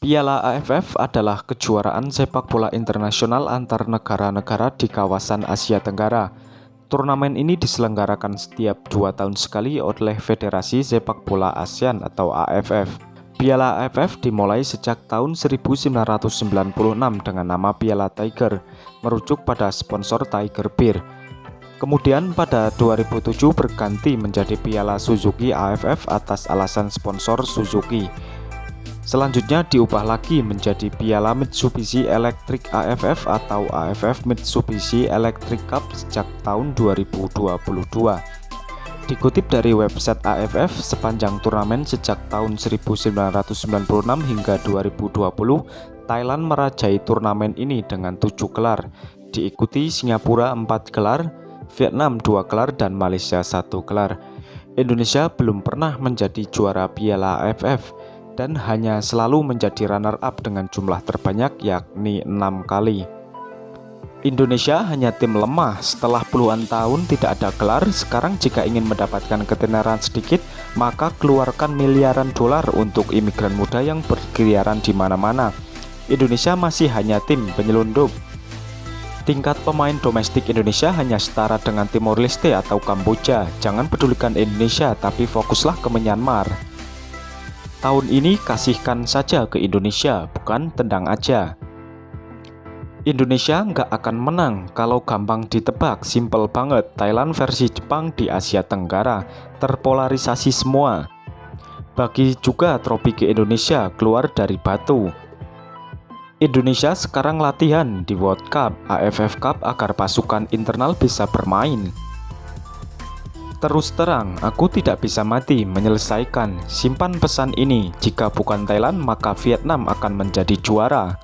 Piala AFF adalah kejuaraan sepak bola internasional antar negara-negara di kawasan Asia Tenggara. Turnamen ini diselenggarakan setiap 2 tahun sekali oleh Federasi Sepak Bola ASEAN atau AFF. Piala AFF dimulai sejak tahun 1996 dengan nama Piala Tiger, merujuk pada sponsor Tiger Beer. Kemudian pada 2007 berganti menjadi Piala Suzuki AFF atas alasan sponsor Suzuki. Selanjutnya diubah lagi menjadi Piala Mitsubishi Electric AFF atau AFF Mitsubishi Electric Cup sejak tahun 2022. Dikutip dari website AFF, sepanjang turnamen sejak tahun 1996 hingga 2020, Thailand merajai turnamen ini dengan 7 gelar, diikuti Singapura 4 gelar, Vietnam 2 gelar, dan Malaysia 1 gelar. Indonesia belum pernah menjadi juara Piala AFF dan hanya selalu menjadi runner-up dengan jumlah terbanyak yakni 6 kali. Indonesia hanya tim lemah setelah puluhan tahun tidak ada gelar. Sekarang jika ingin mendapatkan ketenaran sedikit, maka keluarkan miliaran dolar untuk imigran muda yang berkeliaran di mana-mana. Indonesia masih hanya tim penyelundup. Tingkat pemain domestik Indonesia hanya setara dengan Timor Leste atau Kamboja. Jangan pedulikan Indonesia, tapi fokuslah ke Myanmar. Tahun ini kasihkan saja ke Indonesia, bukan tendang aja. Indonesia nggak akan menang kalau gampang ditebak, simple banget. Thailand versi Jepang di Asia Tenggara, terpolarisasi semua. Bagi juga trofi ke Indonesia keluar dari batu. Indonesia sekarang latihan di World Cup, AFF Cup agar pasukan internal bisa bermain. Terus terang, aku tidak bisa mati menyelesaikan. Simpan pesan ini, jika bukan Thailand maka Vietnam akan menjadi juara.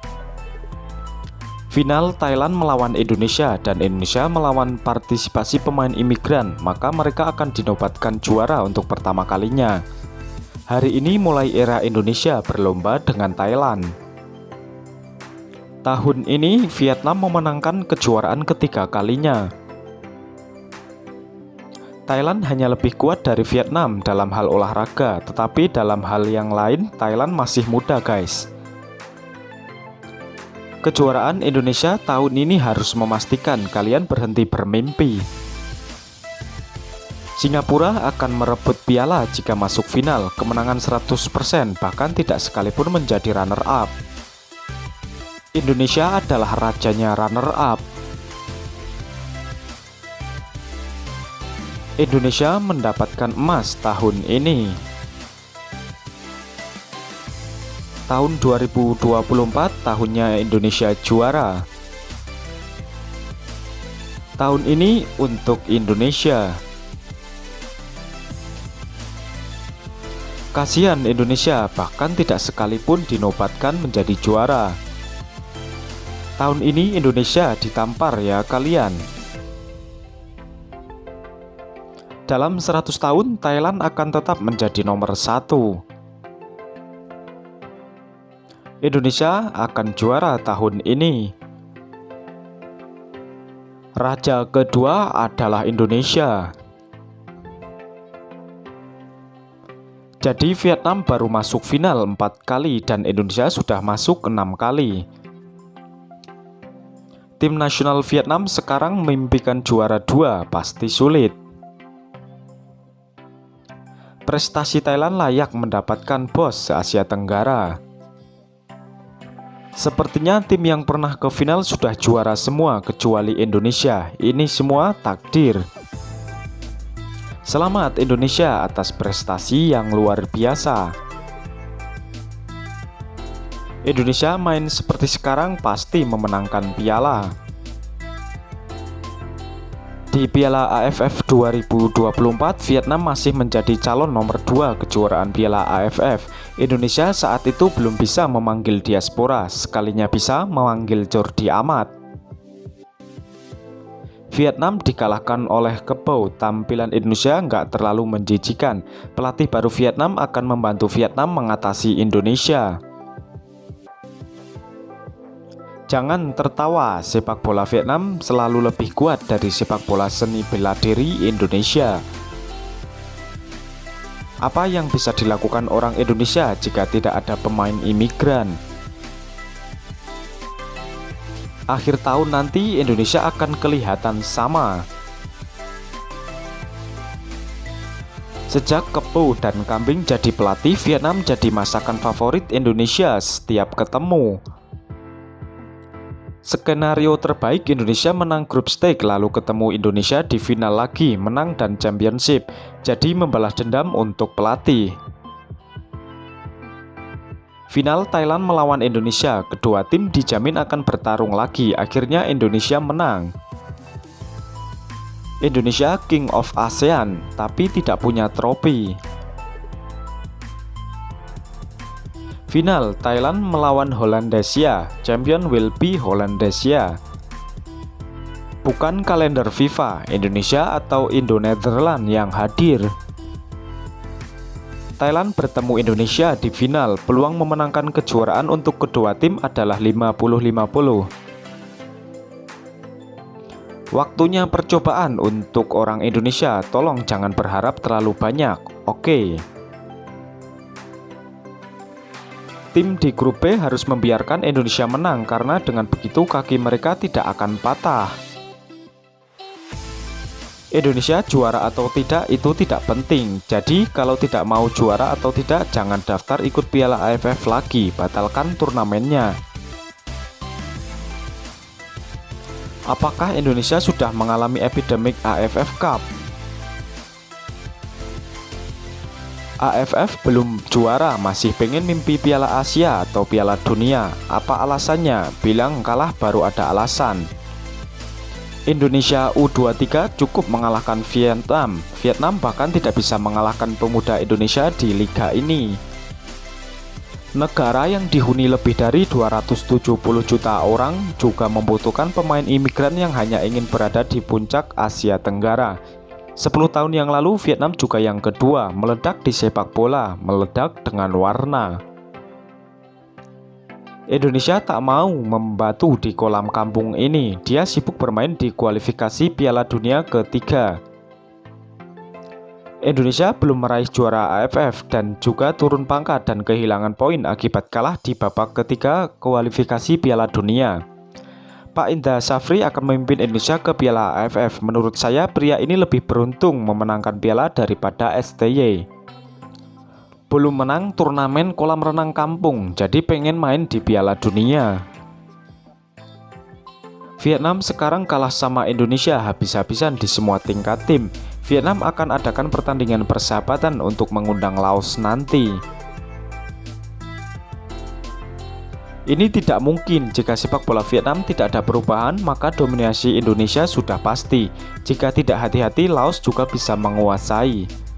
Final Thailand melawan Indonesia dan Indonesia melawan partisipasi pemain imigran, maka mereka akan dinobatkan juara untuk pertama kalinya. Hari ini mulai era Indonesia berlomba dengan Thailand. Tahun ini Vietnam memenangkan kejuaraan ketiga kalinya. Thailand hanya lebih kuat dari Vietnam dalam hal olahraga, tetapi dalam hal yang lain Thailand masih muda guys. Kejuaraan Indonesia tahun ini harus memastikan kalian berhenti bermimpi. Singapura akan merebut piala jika masuk final, kemenangan 100%, bahkan tidak sekalipun menjadi runner-up. Indonesia adalah rajanya runner-up. Indonesia mendapatkan emas tahun ini. Tahun 2024 tahunnya Indonesia juara. Tahun ini untuk Indonesia. Kasihan Indonesia bahkan tidak sekalipun dinobatkan menjadi juara. Tahun ini Indonesia ditampar ya kalian. Dalam 100 tahun, Thailand akan tetap menjadi nomor 1. Indonesia akan juara tahun ini. Raja kedua adalah Indonesia. Jadi Vietnam baru masuk final 4 kali dan Indonesia sudah masuk 6 kali. Tim nasional Vietnam sekarang memimpikan juara 2, pasti sulit. Prestasi Thailand layak mendapatkan bos se-Asia Tenggara. Sepertinya tim yang pernah ke final sudah juara semua kecuali Indonesia. Ini semua takdir. Selamat Indonesia atas prestasi yang luar biasa. Indonesia main seperti sekarang pasti memenangkan piala. Di Piala AFF 2024, Vietnam masih menjadi calon nomor 2 kejuaraan Piala AFF. Indonesia saat itu belum bisa memanggil diaspora, sekalinya bisa memanggil Jordi Amat. Vietnam dikalahkan oleh Kebau. Tampilan Indonesia nggak terlalu menjijikan. Pelatih baru Vietnam akan membantu Vietnam mengatasi Indonesia. Jangan tertawa, sepak bola Vietnam selalu lebih kuat dari sepak bola seni bela diri Indonesia. Apa yang bisa dilakukan orang Indonesia jika tidak ada pemain imigran? akhir tahun nanti Indonesia akan kelihatan sama. Sejak kepu dan kambing jadi pelatih, Vietnam jadi masakan favorit Indonesia setiap ketemu. Skenario terbaik, Indonesia menang grup stage lalu ketemu Indonesia di final lagi, menang dan championship, jadi membalas dendam untuk pelatih. Final Thailand melawan Indonesia, kedua tim dijamin akan bertarung lagi, akhirnya Indonesia menang. Indonesia King of ASEAN, tapi tidak punya trofi. Final Thailand melawan Hollandesia, champion will be Hollandesia. Bukan kalender FIFA, Indonesia atau Indo-Netherlands yang hadir. Thailand bertemu Indonesia di final, peluang memenangkan kejuaraan untuk kedua tim adalah 50-50. Waktunya percobaan untuk orang Indonesia, tolong jangan berharap terlalu banyak, oke? Tim di grup B harus membiarkan Indonesia menang karena dengan begitu kaki mereka tidak akan patah. Indonesia juara atau tidak itu tidak penting, jadi kalau tidak mau juara atau tidak jangan daftar ikut Piala AFF lagi, batalkan turnamennya. Apakah Indonesia sudah mengalami epidemik AFF Cup? AFF belum juara, masih pengen mimpi Piala Asia atau Piala Dunia. Apa alasannya? Bilang kalah baru ada alasan. Indonesia U23 cukup mengalahkan Vietnam. Vietnam bahkan tidak bisa mengalahkan pemuda Indonesia di liga ini. Negara yang dihuni lebih dari 270 juta orang juga membutuhkan pemain imigran yang hanya ingin berada di puncak Asia Tenggara. 10 tahun yang lalu Vietnam juga yang kedua, meledak di sepak bola, meledak dengan warna. Indonesia tak mau membatu di kolam kampung ini, dia sibuk bermain di kualifikasi Piala Dunia ketiga. Indonesia belum meraih juara AFF dan juga turun pangkat dan kehilangan poin akibat kalah di babak ketiga kualifikasi Piala Dunia. Pak Indra Syafri akan memimpin Indonesia ke Piala AFF. Menurut saya pria ini lebih beruntung memenangkan piala daripada STY. Belum menang turnamen kolam renang kampung, jadi pengen main di Piala Dunia. Vietnam sekarang kalah sama Indonesia habis-habisan di semua tingkat tim. Vietnam akan adakan pertandingan persahabatan untuk mengundang Laos nanti. Ini tidak mungkin. Jika sepak bola Vietnam tidak ada perubahan, maka dominasi Indonesia sudah pasti. Jika tidak hati-hati, Laos juga bisa menguasai.